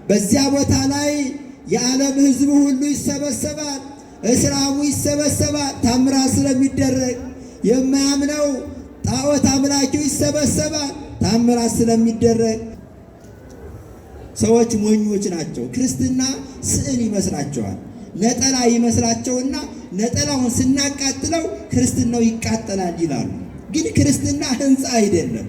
በዚያ ቦታ ላይ የዓለም ሕዝብ ሁሉ ይሰበሰባል፣ እስላሙ ይሰበሰባል። ታምራት ስለሚደረግ የማያምነው ጣዖት አምላኪው ይሰበሰባል፣ ታምራት ስለሚደረግ። ሰዎች ሞኞች ናቸው። ክርስትና ስዕል ይመስላቸዋል። ነጠላ ይመስላቸውና ነጠላውን ስናቃጥለው ክርስትናው ይቃጠላል ይላሉ። ግን ክርስትና ሕንፃ አይደለም።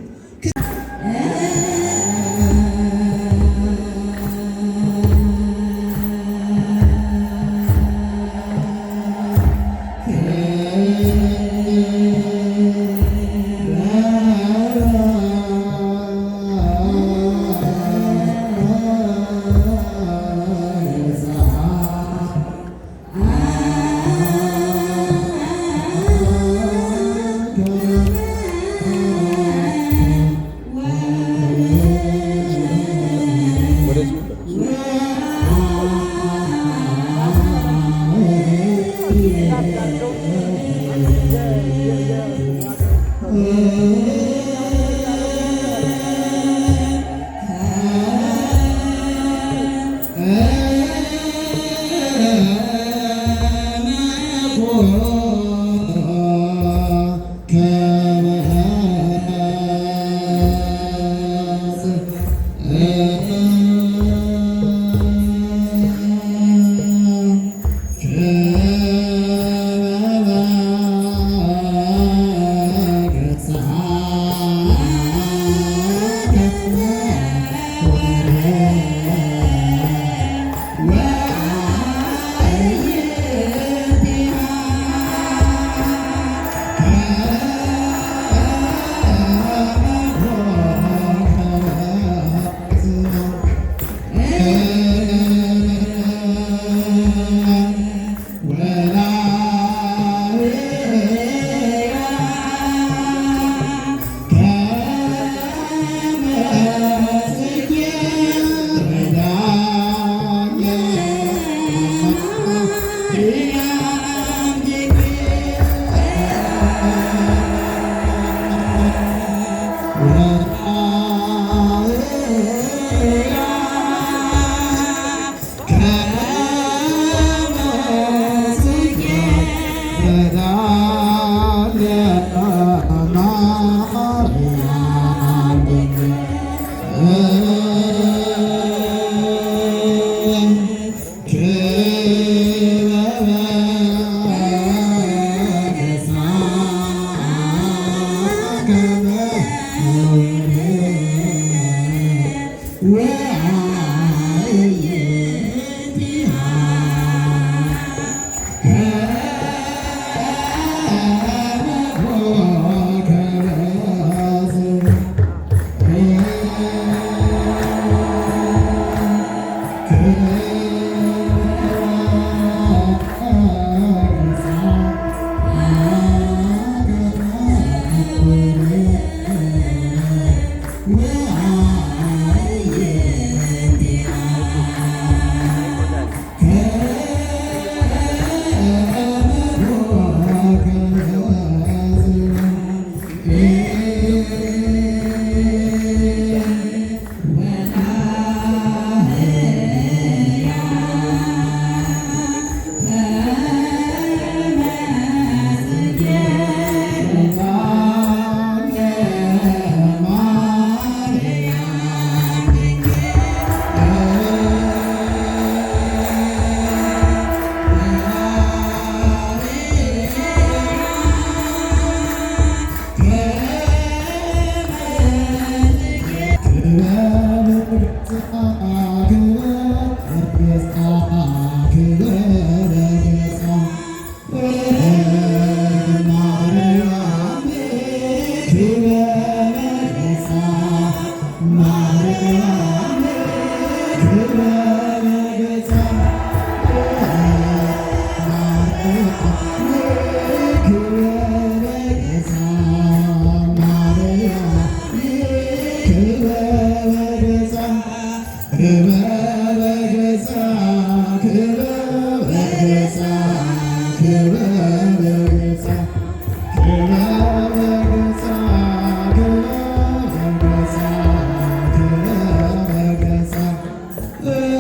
Yeah.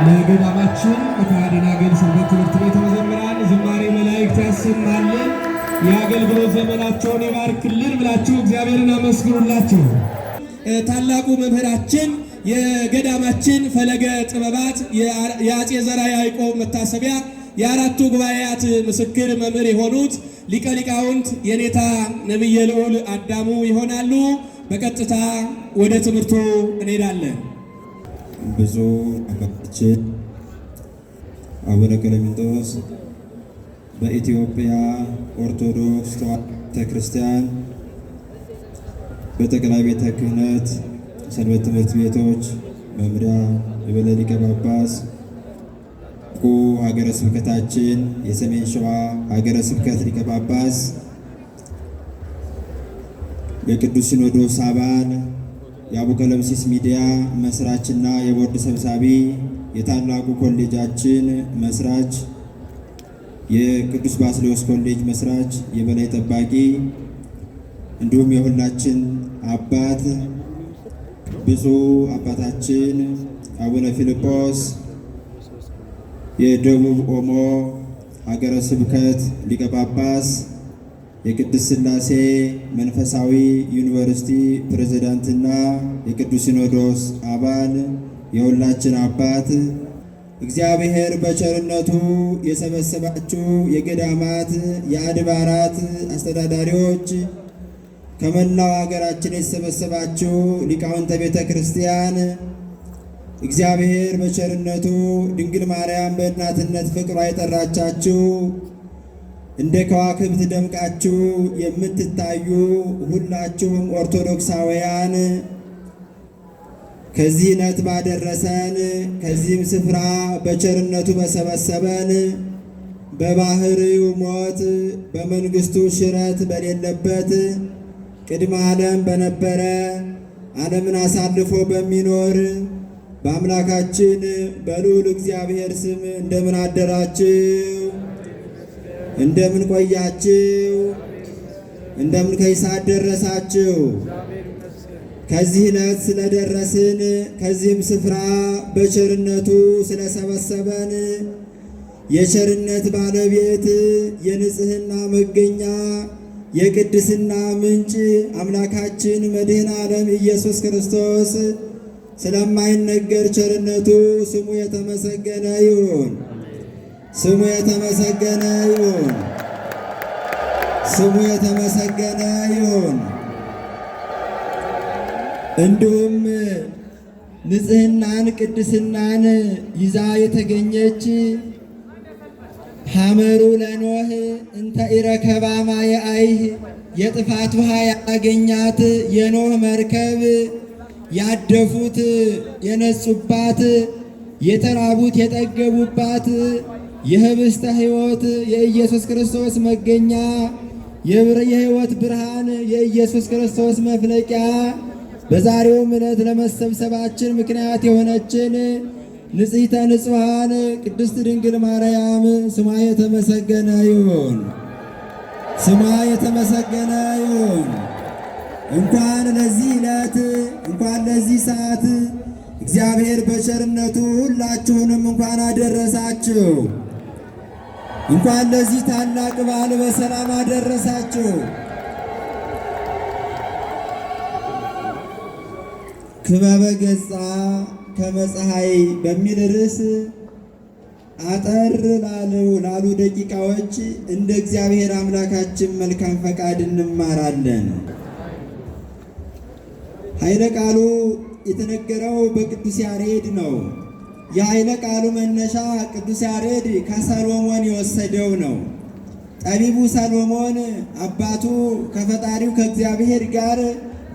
ለገዳማችን የካህናት ሰንበት ትምህርት ቤት መዘምራን ዝማሬ መላእክት ያሰማልን፣ የአገልግሎት ዘመናቸውን ይባርክልን ብላችሁ እግዚአብሔርን አመስግኑላቸው። ታላቁ መምህራችን የገዳማችን ፈለገ ጥበባት የአፄ ዘርዓ ያዕቆብ መታሰቢያ የአራቱ ጉባኤያት ምስክር መምህር የሆኑት ሊቀ ሊቃውንት የኔታ ነቢየ ልዑል አዳሙ ይሆናሉ። በቀጥታ ወደ ትምህርቱ እንሄዳለን። ብፁዕ አባታችን አቡነ ቀለሚንጦስ በኢትዮጵያ ኦርቶዶክስ ተዋሕዶ ቤተክርስቲያን በጠቅላይ ቤተ ክህነት ሰንበት ትምህርት ቤቶች መምሪያ የበላይ ሊቀ ጳጳስ ሀገረ ስብከታችን የሰሜን ሸዋ ሀገረ ስብከት ሊቀ ጳጳስ፣ የቅዱስ ሲኖዶስ አባል፣ የአቡቀለምሲስ ሚዲያ መስራችና የቦርድ ሰብሳቢ፣ የታላቁ ኮሌጃችን መስራች፣ የቅዱስ ባስልዮስ ኮሌጅ መስራች የበላይ ጠባቂ፣ እንዲሁም የሁላችን አባት ብፁዕ አባታችን አቡነ ፊልጶስ የደቡብ ኦሞ ሀገረ ስብከት ሊቀ ጳጳስ፣ የቅድስት ሥላሴ መንፈሳዊ ዩኒቨርሲቲ ፕሬዝዳንትና የቅዱስ ሲኖዶስ አባል የሁላችን አባት፣ እግዚአብሔር በቸርነቱ የሰበሰባችሁ የገዳማት የአድባራት አስተዳዳሪዎች፣ ከመላው ሀገራችን የተሰበሰባችሁ ሊቃውንተ ቤተ ክርስቲያን፣ እግዚአብሔር በቸርነቱ ድንግል ማርያም በእናትነት ፍቅሯ የጠራቻችሁ እንደ ከዋክብት ደምቃችሁ የምትታዩ ሁላችሁም ኦርቶዶክሳውያን ከዚህ ዕለት ባደረሰን ከዚህም ስፍራ በቸርነቱ በሰበሰበን በባህሪው ሞት በመንግሥቱ ሽረት በሌለበት ቅድመ ዓለም በነበረ ዓለምን አሳልፎ በሚኖር በአምላካችን በልዑል እግዚአብሔር ስም እንደምን አደራችሁ? እንደምን ቆያችሁ? እንደምን ከይሳት ደረሳችሁ? ከዚህ ዕለት ስለደረስን ከዚህም ስፍራ በቸርነቱ ስለሰበሰበን የቸርነት ባለቤት የንጽሕና መገኛ የቅድስና ምንጭ አምላካችን መድኃኔ ዓለም ኢየሱስ ክርስቶስ ስለማይነገር ቸርነቱ ስሙ የተመሰገነ ይሁን። ስሙ የተመሰገነ ይሁን። ስሙ የተመሰገነ ይሁን። እንዲሁም ንጽሕናን ቅድስናን ይዛ የተገኘች ሐመሩ ለኖህ እንተ ኢረከባ ማየ አይህ የጥፋት ውሃ ያገኛት የኖህ መርከብ ያደፉት የነጹባት የተራቡት የጠገቡባት የህብስተ ሕይወት የኢየሱስ ክርስቶስ መገኛ የሕይወት ብርሃን የኢየሱስ ክርስቶስ መፍለቂያ በዛሬውም ዕለት ለመሰብሰባችን ምክንያት የሆነችን ንጽሕተ ንጹሐን ቅድስት ድንግል ማርያም ስሟ የተመሰገነ ይሁን። ስሟ የተመሰገነ ይሁን። እንኳን ለዚህ ዕለት እንኳን ለዚህ ሰዓት እግዚአብሔር በቸርነቱ ሁላችሁንም እንኳን አደረሳችሁ። እንኳን ለዚህ ታላቅ በዓል በሰላም አደረሳችሁ። ክበበ ገጻ ከመፀሐይ በሚል ርዕስ አጠር ላሉ ደቂቃዎች እንደ እግዚአብሔር አምላካችን መልካም ፈቃድ እንማራለን። ኃይለ ቃሉ የተነገረው በቅዱስ ያሬድ ነው። የኃይለ ቃሉ መነሻ ቅዱስ ያሬድ ከሰሎሞን የወሰደው ነው። ጠቢቡ ሰሎሞን አባቱ ከፈጣሪው ከእግዚአብሔር ጋር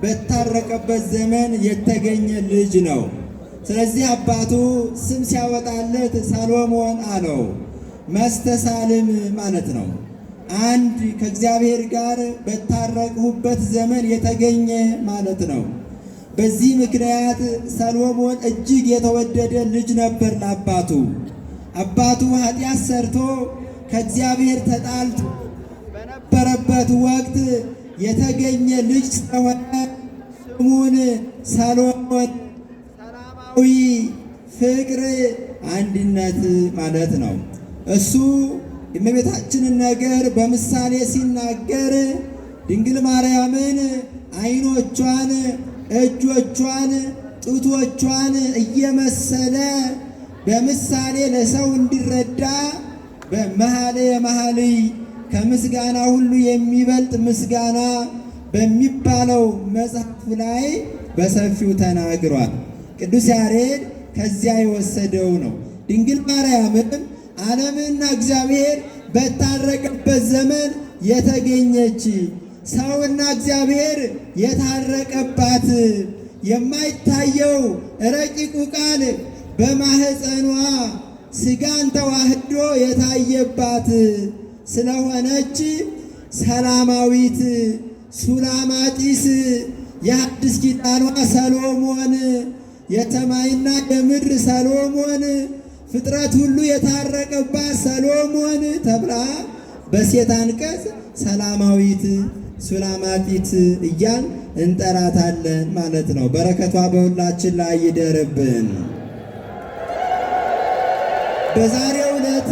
በታረቀበት ዘመን የተገኘ ልጅ ነው። ስለዚህ አባቱ ስም ሲያወጣለት ሰሎሞን አለው። መስተሳልም ማለት ነው። አንድ ከእግዚአብሔር ጋር በታረቅሁበት ዘመን የተገኘ ማለት ነው። በዚህ ምክንያት ሰሎሞን እጅግ የተወደደ ልጅ ነበር ለአባቱ። አባቱ ኃጢአት ሰርቶ ከእግዚአብሔር ተጣልቶ በነበረበት ወቅት የተገኘ ልጅ ስለሆነ ስሙን ሰሎሞን ሰላማዊ፣ ፍቅር፣ አንድነት ማለት ነው። እሱ የእመቤታችንን ነገር በምሳሌ ሲናገር ድንግል ማርያምን ዓይኖቿን፣ እጆቿን፣ ጡቶቿን እየመሰለ በምሳሌ ለሰው እንዲረዳ በመኃልየ መኃልይ ከምስጋና ሁሉ የሚበልጥ ምስጋና በሚባለው መጽሐፉ ላይ በሰፊው ተናግሯል። ቅዱስ ያሬድ ከዚያ የወሰደው ነው። ድንግል ማርያምም ዓለምና እግዚአብሔር በታረቀበት ዘመን የተገኘች ሰውና እግዚአብሔር የታረቀባት የማይታየው ረቂቁ ቃል በማህፀኗ ሥጋን ተዋህዶ የታየባት ስለሆነች ሰላማዊት ሱላማጢስ የሐዲስ ኪዳኗ ሰሎሞን የሰማይና የምድር ሰሎሞን ፍጥረት ሁሉ የታረቀባት ሰሎሞን ተብላ በሴት አንቀጽ ሰላማዊት ሱላማጢት እያል እንጠራታለን ማለት ነው። በረከቷ በሁላችን ላይ ይደርብን። በዛሬው ዕለት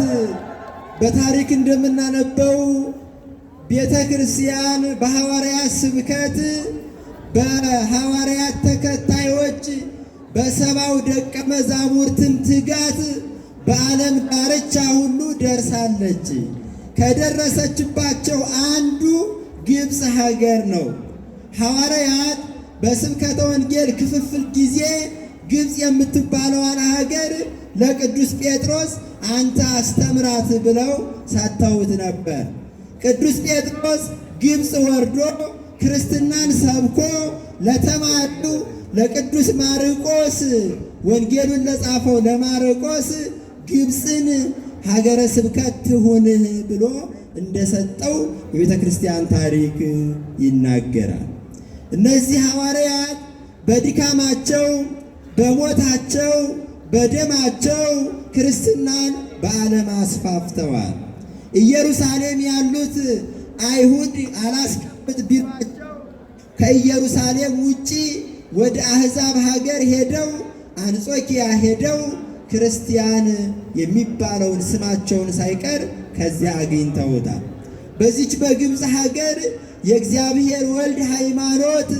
በታሪክ እንደምናነበው ቤተ ክርስቲያን በሐዋርያት ስብከት በሐዋርያት ተከታዮች በሰባው ደቀ መዛሙርትም ትጋት በዓለም ዳርቻ ሁሉ ደርሳለች። ከደረሰችባቸው አንዱ ግብፅ ሀገር ነው። ሐዋርያት በስብከተ ወንጌል ክፍፍል ጊዜ ግብፅ የምትባለዋን ሀገር ለቅዱስ ጴጥሮስ አንተ አስተምራት ብለው ሰጥተውት ነበር። ቅዱስ ጴጥሮስ ግብፅ ወርዶ ክርስትናን ሰብኮ ለተማሪው ለቅዱስ ማርቆስ ወንጌሉን ለጻፈው ለማርቆስ ግብፅን ሀገረ ስብከት ትሁንህ ብሎ እንደሰጠው የቤተ ክርስቲያን ታሪክ ይናገራል። እነዚህ ሐዋርያት በድካማቸው፣ በሞታቸው፣ በደማቸው ክርስትናን በዓለም አስፋፍተዋል። ኢየሩሳሌም ያሉት አይሁድ አላስቀምጥ ቢሏቸው ከኢየሩሳሌም ውጪ ወደ አሕዛብ ሀገር ሄደው አንጾኪያ ሄደው ክርስቲያን የሚባለውን ስማቸውን ሳይቀር ከዚያ አግኝተውታል። በዚች በግብፅ ሀገር የእግዚአብሔር ወልድ ሃይማኖት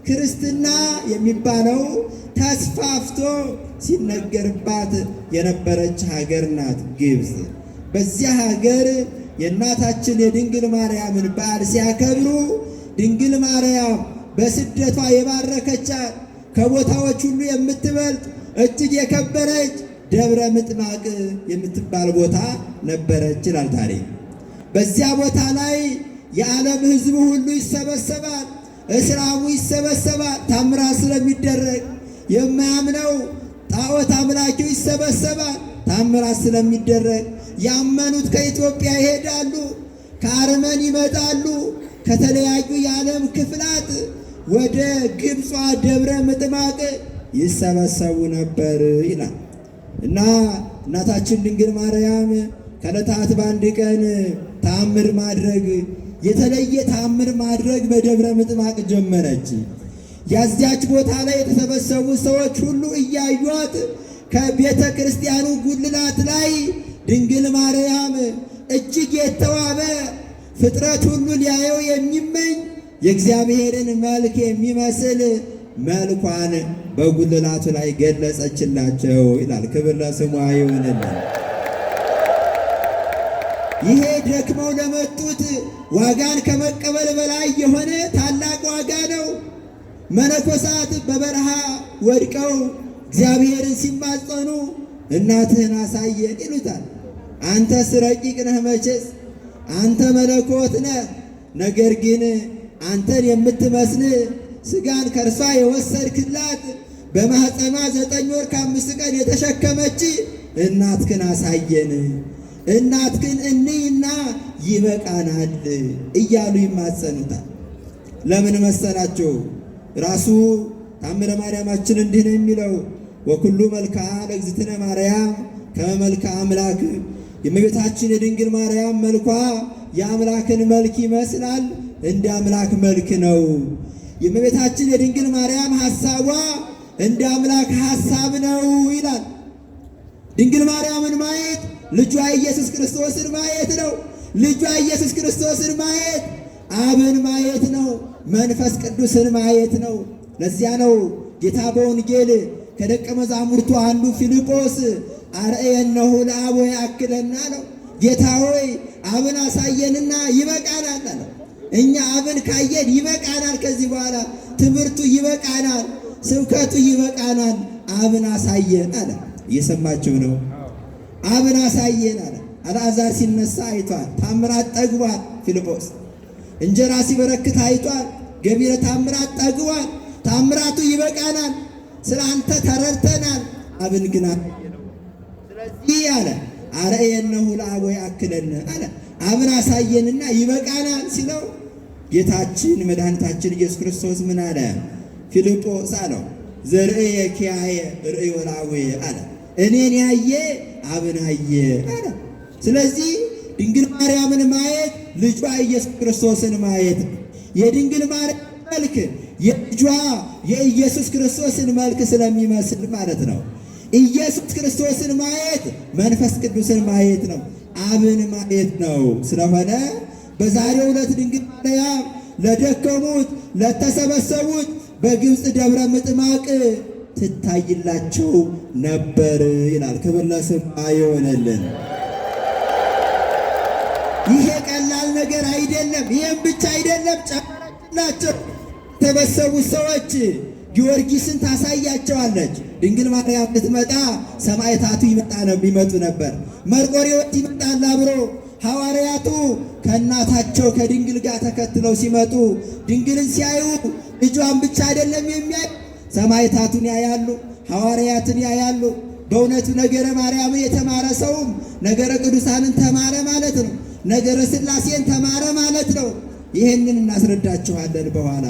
ክርስትና የሚባለው ተስፋፍቶ ሲነገርባት የነበረች ሀገር ናት ግብፅ። በዚያ ሀገር የእናታችን የድንግል ማርያምን በዓል ሲያከብሩ ድንግል ማርያም በስደቷ የባረከቻት ከቦታዎች ሁሉ የምትበልጥ እጅግ የከበረች ደብረ ምጥማቅ የምትባል ቦታ ነበረች ይላል ታሪክ። በዚያ ቦታ ላይ የዓለም ሕዝብ ሁሉ ይሰበሰባል፣ እስላሙ ይሰበሰባል። ታምራት ስለሚደረግ የማያምነው ጣዖት አምላኪው ይሰበሰባል፣ ታምራት ስለሚደረግ። ያመኑት ከኢትዮጵያ ይሄዳሉ፣ ከአርመን ይመጣሉ፣ ከተለያዩ የዓለም ክፍላት ወደ ግብጿ ደብረ ምጥማቅ ይሰበሰቡ ነበር ይላል እና እናታችን ድንግል ማርያም ከዕለታት በአንድ ቀን ተአምር ማድረግ የተለየ ተአምር ማድረግ በደብረ ምጥማቅ ጀመረች። ያዚያች ቦታ ላይ የተሰበሰቡ ሰዎች ሁሉ እያዩት ከቤተ ክርስቲያኑ ጉልላት ላይ ድንግል ማርያም እጅግ የተዋበ ፍጥረት ሁሉ ሊያየው የሚመኝ የእግዚአብሔርን መልክ የሚመስል መልኳን በጉልላቱ ላይ ገለጸችላቸው ይላል። ክብር ለስሟ ይሁንልን። ይሄ ደክመው ለመጡት ዋጋን ከመቀበል በላይ የሆነ ታላቅ ዋጋ ነው። መነኮሳት በበረሃ ወድቀው እግዚአብሔርን ሲማጸኑ እናትህን አሳየን ይሉታል። አንተስ ረቂቅ ነህ መቼስ፣ አንተ መለኮት ነህ። ነገር ግን አንተን የምትመስል ሥጋን ከእርሷ የወሰድክላት በማኅፀኗ 9 ወር ከ5 ቀን የተሸከመች እናትህን አሳየን፣ እናትህን እንይና ይበቃናል እያሉ ይማጸኑታል። ለምን መሰላችሁ? ራሱ ታምረ ማርያማችን እንዲህ ነው የሚለው፣ ወኩሉ መልክዓ ለእግዝእትነ ማርያም ከመ መልክዓ አምላክ። የእመቤታችን የድንግል ማርያም መልኳ የአምላክን መልክ ይመስላል፣ እንደ አምላክ መልክ ነው። የእመቤታችን የድንግል ማርያም ሐሳቧ እንደ አምላክ ሐሳብ ነው ይላል። ድንግል ማርያምን ማየት ልጇ ኢየሱስ ክርስቶስን ማየት ነው። ልጇ ኢየሱስ ክርስቶስን ማየት አብን ማየት ነው። መንፈስ ቅዱስን ማየት ነው። ለዚያ ነው ጌታ በወንጌል ከደቀ መዛሙርቱ አንዱ ፊልጶስ አርአየነሁ ለአብ ወያክለና ነው። ጌታ ሆይ አብን አሳየንና ይበቃናል አለ። እኛ አብን ካየን ይበቃናል። ከዚህ በኋላ ትምህርቱ ይበቃናል፣ ስብከቱ ይበቃናል። አብን አሳየን አለ። እየሰማችሁ ነው? አብን አሳየን አለ። አልዓዛር ሲነሳ አይቷል። ታምራት ጠግቧል። ፊልጶስ እንጀራ ሲበረክት አይቷል። ገቢረ ታምራት ጠግቧል። ታምራቱ ይበቃናል። ስለ አንተ ተረድተናል። አብን ግን ስለዚህ አለ አርአየነሁ ለአብ ወያክለነ አለ። አብን አሳየንና ይበቃናል ሲለው ጌታችን መድኃኒታችን ኢየሱስ ክርስቶስ ምን አለ? ፊልጶስ አለው ዘርእየ ኪያየ ርእዮ ለአቡየ አለ። እኔን ያየ አብን አየ አለ። ስለዚህ ድንግል ማርያምን ማየት ልጇ ኢየሱስ ክርስቶስን ማየት ነው። የድንግል ማርያም መልክ የልጇ የኢየሱስ ክርስቶስን መልክ ስለሚመስል ማለት ነው። ኢየሱስ ክርስቶስን ማየት መንፈስ ቅዱስን ማየት ነው፣ አብን ማየት ነው። ስለሆነ በዛሬው ዕለት ድንግል ማርያም ለደከሙት ለተሰበሰቡት በግብፅ ደብረ ምጥማቅ ትታይላቸው ነበር ይላል። ክብር ለስሙ ይሆንልን። ይሄ ቀላል ነገር አይደለም። ይህም ብቻ አይደለም፣ ጨመረችላቸው። የተሰበሰቡት ሰዎች ጊዮርጊስን ታሳያቸዋለች። ድንግል ማርያም ልትመጣ ሰማዕታቱ ይመጡ ነበር። መርቆሬዎስ ይመጣል አብሮ። ሐዋርያቱ ከእናታቸው ከድንግል ጋር ተከትለው ሲመጡ ድንግልን ሲያዩ ልጇን ብቻ አይደለም የሚያዩ፣ ሰማዕታቱን ያያሉ፣ ሐዋርያትን ያያሉ። በእውነቱ ነገረ ማርያምን የተማረ ሰውም ነገረ ቅዱሳንን ተማረ ማለት ነው። ነገረ ሥላሴን ተማረ ማለት ነው። ይህንን እናስረዳችኋለን በኋላ።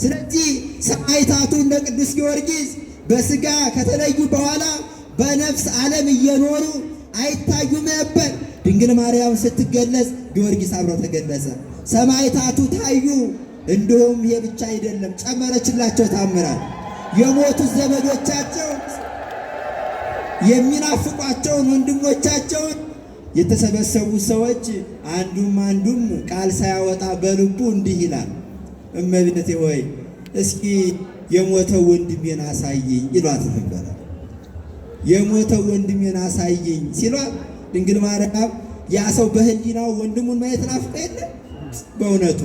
ስለዚህ ሰማዕታቱ እንደ ቅዱስ ጊዮርጊስ በሥጋ ከተለዩ በኋላ በነፍስ ዓለም እየኖሩ አይታዩም ነበር። ድንግል ማርያም ስትገለጽ ጊዮርጊስ አብሮ ተገለጸ። ሰማዕታቱ ታዩ። እንዲሁም ይሄ ብቻ አይደለም፣ ጨመረችላቸው ታምራት። የሞቱት ዘመዶቻቸው የሚናፍቋቸውን ወንድሞቻቸውን የተሰበሰቡ ሰዎች አንዱም ቃል ሳያወጣ በልቡ እንዲህ ይላል፣ እመቤቴ ሆይ እስኪ የሞተው ወንድሜን አሳየኝ ይሏት ነበረ። የሞተው ወንድሜን አሳየኝ ሲሏት ድንግል ማርያም ያ ሰው በህሊናው ወንድሙን ማየት ናፍቆ የለ። በእውነቱ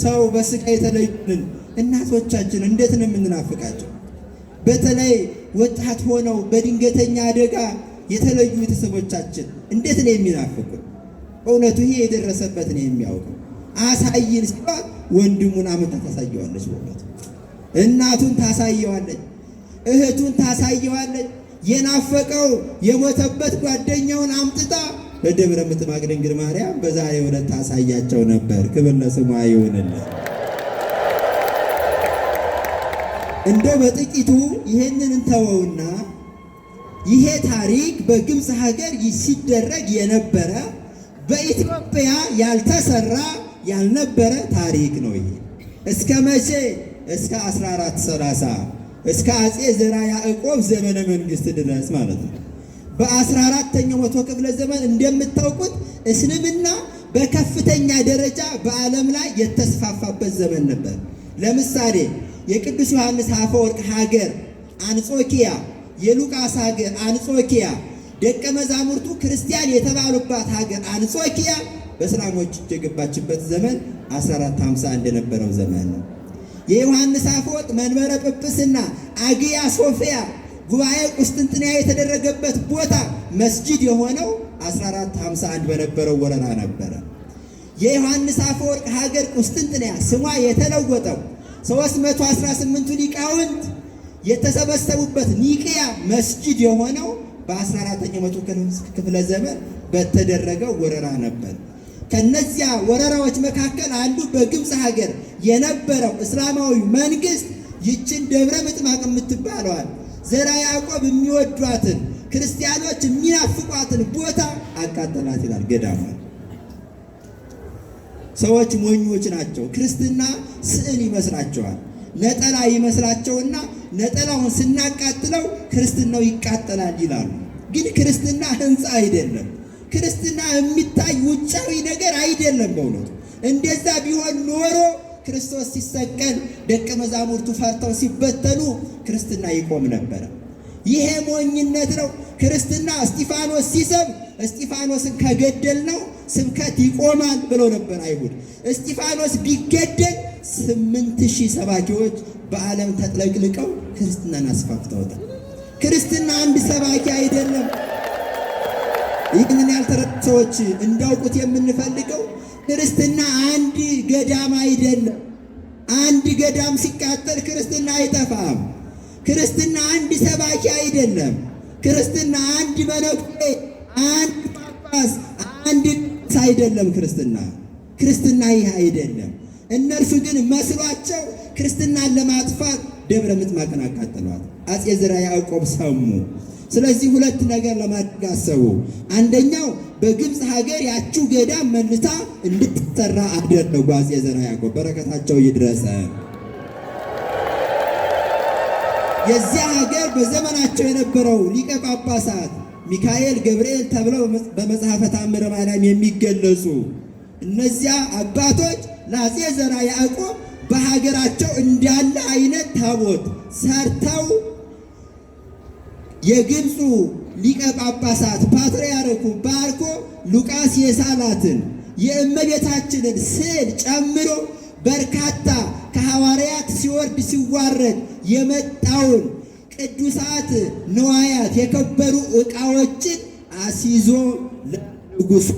ሰው በሥጋ የተለዩንን እናቶቻችን እንዴት ነው የምንናፍቃቸው? በተለይ ወጣት ሆነው በድንገተኛ አደጋ የተለዩ ቤተሰቦቻችን እንዴት ነው የሚናፍቁ? በእውነቱ ይሄ የደረሰበት ነው የሚያውቀው። አሳይን ሲሏት ወንድሙን አመጣ ታሳየዋለች። በእውነቱ እናቱን ታሳየዋለች፣ እህቱን ታሳየዋለች። የናፈቀው የሞተበት ጓደኛውን አምጥታ በደብረ ምጥማቅ ድንግል ማርያም በዛሬው ዕለት ታሳያቸው ነበር። ክብር ለስሟ ይሁንልን። እንደው በጥቂቱ ይሄንን እንተወውና ይሄ ታሪክ በግብፅ ሀገር ሲደረግ የነበረ በኢትዮጵያ ያልተሰራ ያልነበረ ታሪክ ነው። ይሄ እስከ መቼ? እስከ 1430 እስከ አፄ ዘርዓ ያዕቆብ ዘመነ መንግስት ድረስ ማለት ነው። በ14ኛው መቶ ክፍለ ዘመን እንደምታውቁት እስልምና በከፍተኛ ደረጃ በዓለም ላይ የተስፋፋበት ዘመን ነበር። ለምሳሌ የቅዱስ ዮሐንስ አፈወርቅ ሀገር አንጾኪያ፣ የሉቃስ ሀገር አንጾኪያ፣ ደቀ መዛሙርቱ ክርስቲያን የተባሉባት ሀገር አንጾኪያ በእስላሞች የገባችበት ዘመን 1450 እንደነበረው ዘመን ነው። የዮሐንስ አፈወርቅ መንበረ ጵጵስና አግያ ሶፊያ ጉባኤ ቁስጥንጥንያ የተደረገበት ቦታ መስጂድ የሆነው 1451 በነበረው ወረራ ነበረ። የዮሐንስ አፈወርቅ ሀገር ቁስጥንጥንያ ስሟ የተለወጠው 318ቱ ሊቃውንት የተሰበሰቡበት ኒቅያ መስጂድ የሆነው በ14ኛው መቶ ክፍለ ዘመን በተደረገው ወረራ ነበር። ከነዚያ ወረራዎች መካከል አንዱ በግብፅ ሀገር የነበረው እስላማዊ መንግስት ይችን ደብረ ምጥማቅ የምትባለዋል ዘርዓ ያዕቆብ የሚወዷትን ክርስቲያኖች የሚናፍቋትን ቦታ አቃጠላት ይላል። ገዳሟን ሰዎች ሞኞች ናቸው። ክርስትና ስዕል ይመስላቸዋል፣ ነጠላ ይመስላቸውና ነጠላውን ስናቃጥለው ክርስትናው ይቃጠላል ይላሉ። ግን ክርስትና ሕንፃ አይደለም። ክርስትና የሚታይ ውጫዊ ነገር አይደለም። በእውነቱ እንደዛ ቢሆን ኖሮ ክርስቶስ ሲሰቀል ደቀ መዛሙርቱ ፈርተው ሲበተኑ ክርስትና ይቆም ነበረ። ይሄ ሞኝነት ነው። ክርስትና እስጢፋኖስ ሲሰብክ እስጢፋኖስን ከገደልነው ስብከት ይቆማል ብሎ ነበር አይሁድ። እስጢፋኖስ ቢገደል 8000 ሰባኪዎች በዓለም ተጥለቅልቀው ክርስትናን አስፋፍተውታል። ክርስትና አንድ ሰባኪ አይደለም። ይህንን ያልተረዱ ሰዎች እንዳውቁት የምንፈልገው ክርስትና አንድ ገዳም አይደለም። አንድ ገዳም ሲቃጠል ክርስትና አይጠፋም። ክርስትና አንድ ሰባኪ አይደለም። ክርስትና አንድ መነኩሴ፣ አንድ ጳጳስ፣ አንድ ቄስ አይደለም። ክርስትና ይህ አይደለም። እነርሱ ግን መስሏቸው ክርስትናን ለማጥፋት ደብረ ምጥማቅን አቃጥለዋል። አፄ ዘርዓ ያዕቆብ ሰሙ። ስለዚህ ሁለት ነገር ለማድረግ አሰቡ። አንደኛው በግብፅ ሀገር ያችው ገዳም መልሳ እንድትሰራ አደረጉ። አፄ ዘርዓ ያዕቆብ በረከታቸው ይድረሰ። የዚያ ሀገር በዘመናቸው የነበረው ሊቀ ጳጳሳት ሚካኤል፣ ገብርኤል ተብለው በመጽሐፈ ተአምረ ማርያም የሚገለጹ እነዚያ አባቶች ለአፄ ዘርዓ ያዕቆብ በሀገራቸው እንዳለ አይነት ታቦት ሰርተው የግብፁ ሊቀ ጳጳሳት ፓትርያርኩ ባርኮ ሉቃስ የሳላትን የእመቤታችንን ስዕል ጨምሮ በርካታ ከሐዋርያት ሲወርድ ሲዋረድ የመጣውን ቅዱሳት ንዋያት የከበሩ ዕቃዎችን አስይዞ ለንጉሡ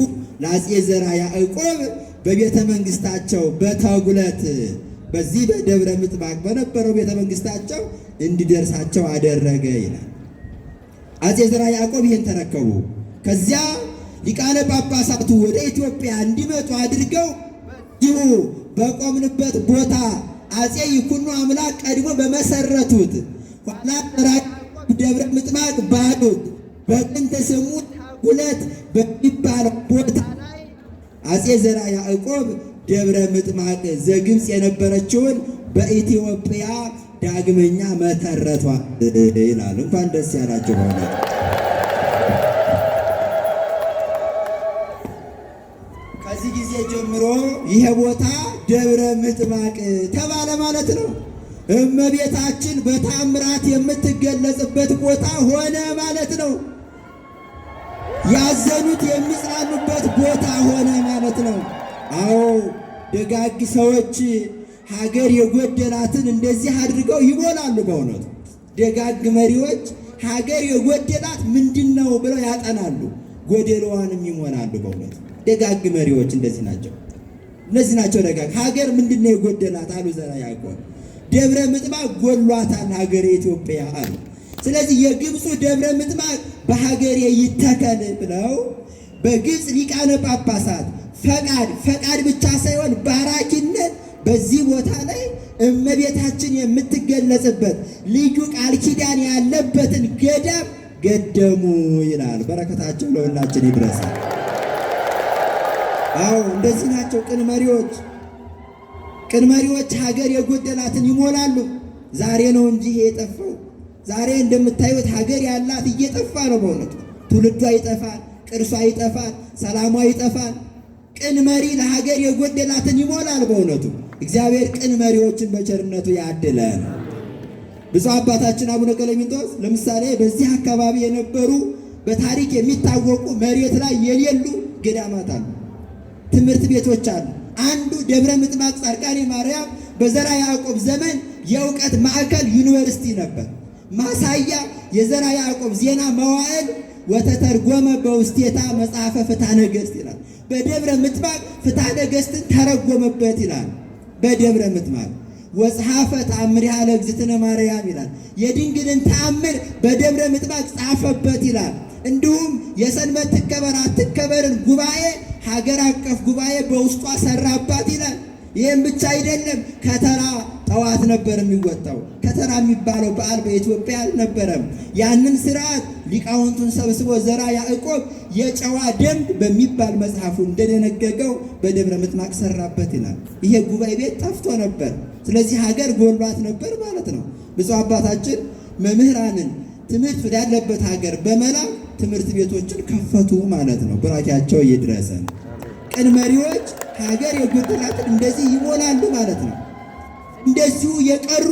ለአፄ ዘርዓ ያዕቆብ በቤተ መንግሥታቸው በተጉለት በዚህ በደብረ ምጥማቅ በነበረው ቤተ መንግሥታቸው እንዲደርሳቸው አደረገ ይላል። አፄ ዘርዓ ያዕቆብ ይህን ተረከቡ። ከዚያ ሊቃነ ጳጳሳቱ ወደ ኢትዮጵያ እንዲመጡ አድርገው ይሁ በቆምንበት ቦታ አፄ ይኩኖ አምላክ ቀድሞ በመሰረቱት ኋላ ዘርዓ ያዕቆብ ደብረ ምጥማቅ ባሉት በጥንተ ስሙ ተጉለት በሚባለው ቦታ ላይ አፄ ዘርዓ ያዕቆብ ደብረ ምጥማቅ ዘግብፅ የነበረችውን በኢትዮጵያ ዳግመኛ መተረቷ ይላል። እንኳን ደስ ያላችሁ ሆነ። ከዚህ ጊዜ ጀምሮ ይሄ ቦታ ደብረ ምጥማቅ ተባለ ማለት ነው። እመቤታችን በታምራት የምትገለጽበት ቦታ ሆነ ማለት ነው። ያዘኑት የሚጽናኑበት ቦታ ሆነ ማለት ነው። አዎ ደጋግ ሰዎች ሀገር የጎደላትን እንደዚህ አድርገው ይሞላሉ። በእውነቱ ደጋግ መሪዎች ሀገር የጎደላት ምንድን ነው ብለው ያጠናሉ፣ ጎደሏንም ይሞላሉ። በእውነቱ ደጋግ መሪዎች እንደዚህ ናቸው። እነዚህ ናቸው ደጋግ። ሀገር ምንድን ነው የጎደላት አሉ ዘርዓ ያዕቆብ። ደብረ ምጥማቅ ጎሏታል ሀገር ኢትዮጵያ አሉ። ስለዚህ የግብፁ ደብረ ምጥማቅ በሀገሬ ይተከል ብለው በግብፅ ሊቃነ ጳጳሳት ፈቃድ ብቻ ሳይሆን ባራኪነት በዚህ ቦታ ላይ እመቤታችን የምትገለጽበት ልዩ ቃል ኪዳን ያለበትን ገዳም ገደሙ ይላል። በረከታቸው ለሁላችን ይድረሳል። አዎ እንደዚህ ናቸው ቅን መሪዎች። ቅን መሪዎች ሀገር የጎደላትን ይሞላሉ። ዛሬ ነው እንጂ ይሄ የጠፋው። ዛሬ እንደምታዩት ሀገር ያላት እየጠፋ ነው። በእውነቱ ትውልዷ ይጠፋል፣ ቅርሷ ይጠፋል፣ ሰላሟ ይጠፋል። ቅን መሪ ለሀገር የጎደላትን ይሞላል። በእውነቱ እግዚአብሔር ቅን መሪዎችን በቸርነቱ ያድለን። ብፁዕ አባታችን አቡነ ቀለሚንጦስ ለምሳሌ በዚህ አካባቢ የነበሩ በታሪክ የሚታወቁ መሬት ላይ የሌሉ ገዳማት አሉ፣ ትምህርት ቤቶች አሉ። አንዱ ደብረ ምጥማቅ ጻድቃኔ ማርያም በዘርዓ ያዕቆብ ዘመን የእውቀት ማዕከል ዩኒቨርሲቲ ነበር። ማሳያ የዘርዓ ያዕቆብ ዜና መዋዕል ወተተርጎመ በውስቴታ መጽሐፈ ፍትሐ ነገሥት ይላል። በደብረ ምጥማቅ ፍትሐ ነገሥትን ተረጎመበት ይላል። በደብረ ምጥማቅ ወጸሐፈ ተአምሪሃ ለእግዝእትነ ማርያም ይላል። የድንግልን ተአምር በደብረ ምጥማቅ ጻፈበት ይላል። እንዲሁም የሰንበት ትከበር አትከበርን ጉባኤ ሀገር አቀፍ ጉባኤ በውስጧ ሰራባት ይላል። ይህም ብቻ አይደለም። ከተራ ጠዋት ነበር የሚወጣው። ከተራ የሚባለው በዓል በኢትዮጵያ አልነበረም። ያንን ስርዓት ሊቃውንቱን ሰብስቦ ዘርዓ ያዕቆብ የጨዋ ደንብ በሚባል መጽሐፉ እንደደነገገው በደብረ ምጥማቅ ሰራበት ይላል። ይሄ ጉባኤ ቤት ጠፍቶ ነበር። ስለዚህ ሀገር ጎሏት ነበር ማለት ነው። ብፁዕ አባታችን መምህራንን ትምህርት ወዳለበት ሀገር በመላክ ትምህርት ቤቶችን ከፈቱ ማለት ነው። ቡራኪያቸው ይድረሰን። ቅን መሪዎች ሀገር የጎደላትን እንደዚህ ይሞላሉ ማለት ነው። እንደዚሁ የቀሩ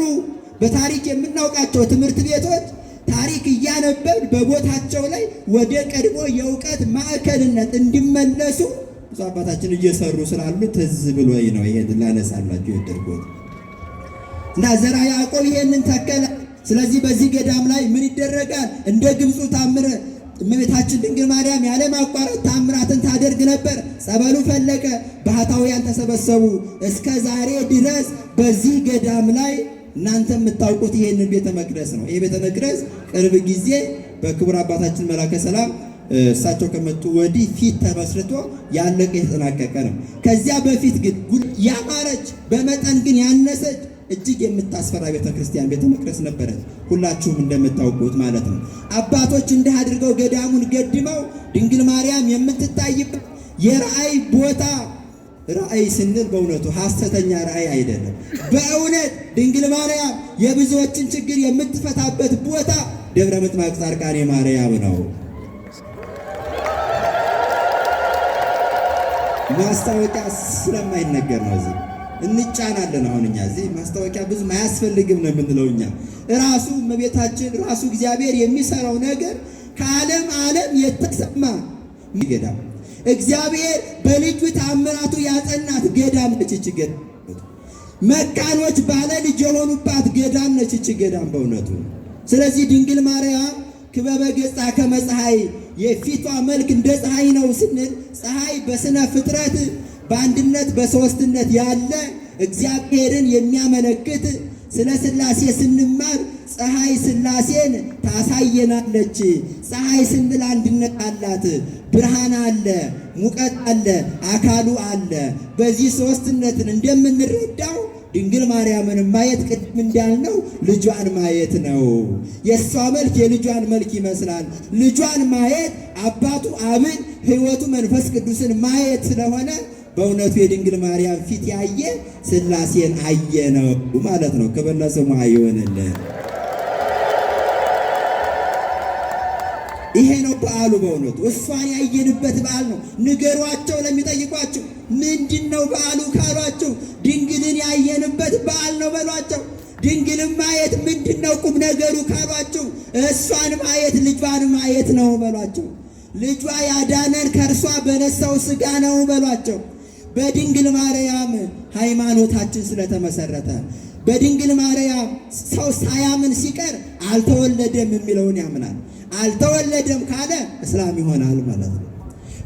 በታሪክ የምናውቃቸው ትምህርት ቤቶች ታሪክ እያነበብን በቦታቸው ላይ ወደ ቀድሞ የእውቀት ማዕከልነት እንዲመለሱ ብዙ አባታችን እየሰሩ ስላሉ ትዝ ብሎኝ ነው ይሄን ላነሳላችሁ የወደድኩት እና ዘርዓ ያዕቆብ ይሄንን ተከለ። ስለዚህ በዚህ ገዳም ላይ ምን ይደረጋል? እንደ ግብፁ ታምረ እመቤታችን ድንግል ማርያም ያለ ማቋረጥ ታምራትን ታደርግ ነበር። ጸበሉ ፈለቀ፣ ባህታውያን ተሰበሰቡ። እስከ ዛሬ ድረስ በዚህ ገዳም ላይ እናንተ የምታውቁት ይሄንን ቤተ መቅደስ ነው። ይሄ ቤተ መቅደስ ቅርብ ጊዜ በክቡር አባታችን መላከ ሰላም እሳቸው ከመጡ ወዲህ ፊት ተመስርቶ ያለቀ የተጠናቀቀ ነው። ከዚያ በፊት ግን ያማረች በመጠን ግን ያነሰች እጅግ የምታስፈራ ቤተ ክርስቲያን ቤተ መቅደስ ነበረች፣ ሁላችሁም እንደምታውቁት ማለት ነው። አባቶች እንዲህ አድርገው ገዳሙን ገድመው ድንግል ማርያም የምትታይበት የራእይ ቦታ፣ ራእይ ስንል በእውነቱ ሐሰተኛ ራእይ አይደለም። በእውነት ድንግል ማርያም የብዙዎችን ችግር የምትፈታበት ቦታ ደብረ ምጥማቅ ጻድቃኔ ማርያም ነው። ማስታወቂያ ስለማይነገር ነው። እዚህ እንጫናለን። አሁን እኛ እዚህ ማስታወቂያ ብዙ አያስፈልግም ነው የምንለው። እኛ ራሱ እመቤታችን ራሱ እግዚአብሔር የሚሰራው ነገር ከዓለም ዓለም የተሰማ ገዳም እግዚአብሔር በልጁ ታምራቱ ያጸናት ገዳም ነች። እች ገዳም መካኖች ባለ ልጅ የሆኑባት ገዳም ነች እች ገዳም በእውነቱ። ስለዚህ ድንግል ማርያም ክበበ ገጻ ከመ ፀሐይ የፊቷ መልክ እንደ ፀሐይ ነው ስንል ፀሐይ በስነ ፍጥረት በአንድነት በሶስትነት ያለ እግዚአብሔርን የሚያመለክት ስለ ሥላሴ ስንማር ፀሐይ ሥላሴን ታሳየናለች። ፀሐይ ስንል አንድነት አላት፣ ብርሃን አለ፣ ሙቀት አለ፣ አካሉ አለ። በዚህ ሶስትነትን እንደምንረዳው ድንግል ማርያምን ማየት ቅድም እንዳልነው ልጇን ማየት ነው። የእሷ መልክ የልጇን መልክ ይመስላል። ልጇን ማየት አባቱ አብን ሕይወቱ መንፈስ ቅዱስን ማየት ስለሆነ በእውነቱ የድንግል ማርያም ፊት ያየ ሥላሴን አየ ነው ማለት ነው። ክብር ለስሙ ይሁንልን። ይሄ ነው በዓሉ። በእውነቱ እሷን ያየንበት በዓል ነው። ንገሯቸው ለሚጠይቋቸው ምንድን ነው በዓሉ ካሏቸው ድንግልን ያየንበት በዓል ነው በሏቸው። ድንግልን ማየት ምንድን ነው ቁም ነገሩ ካሏቸው እሷን ማየት ልጇን ማየት ነው በሏቸው። ልጇ ያዳነን ከእርሷ በነሳው ሥጋ ነው በሏቸው። በድንግል ማርያም ሃይማኖታችን ስለተመሰረተ በድንግል ማርያም ሰው ሳያምን ሲቀር አልተወለደም የሚለውን ያምናል። አልተወለደም ካለ እስላም ይሆናል ማለት ነው።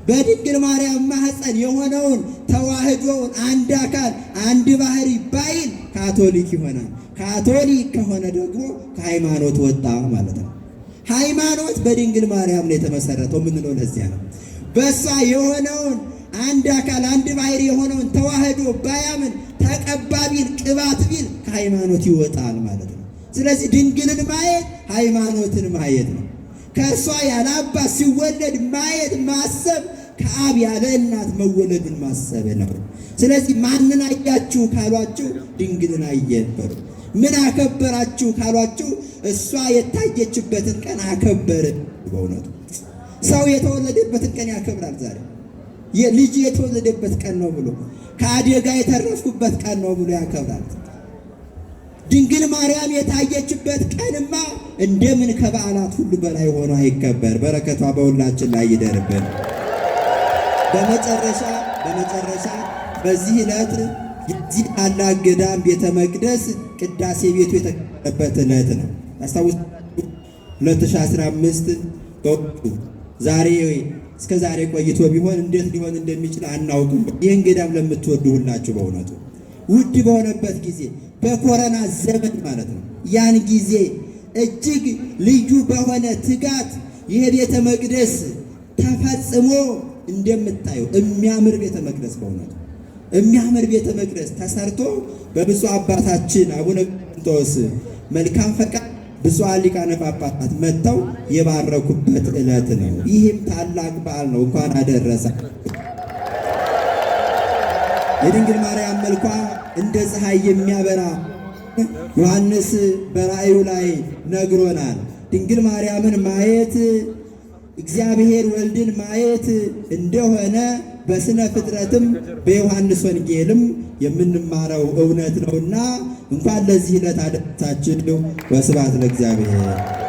በድንግል ማርያም ማህፀን የሆነውን ተዋህዶውን አንድ አካል አንድ ባህሪ ባይል ካቶሊክ ይሆናል። ካቶሊክ ከሆነ ደግሞ ከሃይማኖት ወጣ ማለት ነው። ሃይማኖት በድንግል ማርያም ነው የተመሰረተው የምንለው ለዚያ ነው። በእሷ የሆነውን አንድ አካል አንድ ባህሪ የሆነውን ተዋህዶ ባያምን ተቀባ ቢል ቅባት ቢል ከሃይማኖት ይወጣል ማለት ነው። ስለዚህ ድንግልን ማየት ሃይማኖትን ማየት ነው። ከእርሷ ያለ አባት ሲወለድ ማየት ማሰብ ከአብ ያለ እናት መወለዱን ማሰብ ነው። ስለዚህ ማንን አያችሁ ካሏችሁ ድንግልን አየን በሉ። ምን አከበራችሁ ካሏችሁ እሷ የታየችበትን ቀን አከበርን። በእውነቱ ሰው የተወለደበትን ቀን ያከብራል። ዛሬ ልጅ የተወለደበት ቀን ነው ብሎ ከአደጋ የተረፍኩበት ቀን ነው ብሎ ያከብራል። ድንግል ማርያም የታየችበት ቀንማ እንደምን ከበዓላት ሁሉ በላይ ሆኖ አይከበር። በረከቷ በሁላችን ላይ ይደርብን። በመጨረሻ በዚህ ዕለት የዚህ ታላቅ ገዳም ቤተ መቅደስ ቅዳሴ ቤቱ የተከበረበት ዕለት ነው። ታስታውሱ 2015 በወቅቱ ዛሬ እስከ ዛሬ ቆይቶ ቢሆን እንዴት ሊሆን እንደሚችል አናውቅም። ይህን ገዳም ለምትወዱ ሁላችሁ በእውነቱ ውድ በሆነበት ጊዜ በኮረና ዘመን ማለት ነው። ያን ጊዜ እጅግ ልዩ በሆነ ትጋት ይህ ቤተ መቅደስ ተፈጽሞ እንደምታዩ የሚያምር ቤተ መቅደስ በእውነቱ የሚያምር ቤተ መቅደስ ተሰርቶ በብፁዕ አባታችን አቡነ ቄርሎስ መልካም ፈቃድ ብፁዓን ሊቃነ ጳጳሳት መጥተው የባረኩበት ዕለት ነው። ይህም ታላቅ በዓል ነው። እንኳን አደረሰ። የድንግል ማርያም መልኳ እንደ ፀሐይ የሚያበራ ዮሐንስ በራእዩ ላይ ነግሮናል። ድንግል ማርያምን ማየት እግዚአብሔር ወልድን ማየት እንደሆነ በስነ ፍጥረትም በዮሐንስ ወንጌልም የምንማረው እውነት ነውና እንኳን ለዚህ ዕለት አደረሳችሁ። ወስብሐት ለእግዚአብሔር።